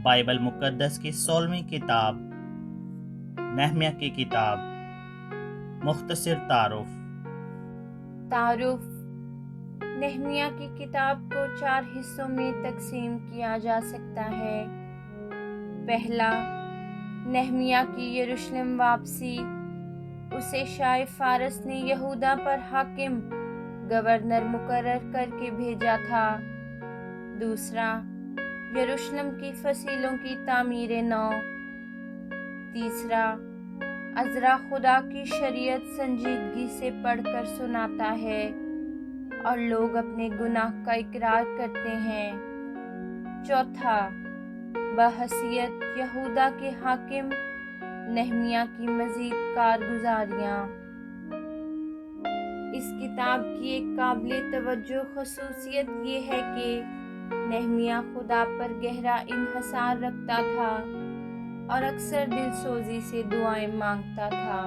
Bible मुक़द्दस की 16वीं किताब नहम्याह की किताब। मुख्तसर तारुफ। नेहमिया की किताब को 4 हिस्सों में तकसीम किया जा सकता है। पहला, नेहमिया की यरूशलेम वापसी। उसे शाह फारस ने यहूदा पर हाकिम गवर्नर मुकर्रर करके भेजा था। दूसरा, यरूशलेम की फसीलों की तामीर नौ। तीसरा, अज़रा खुदा की शरीयत संजीदगी से पढ़कर सुनाता है और लोग अपने गुनाह का इकरार करते हैं। चौथा, बहसीयत यहूदा के हाकिम नेहमिया की मज़ीद कारगुजारियाँ। इस किताब की एक काबिल तवज्जो ख़ुसूसियत ये है कि नेहमिया खुदा पर गहरा इन्हिसार रखता था और अक्सर दिलसोजी से दुआएं मांगता था।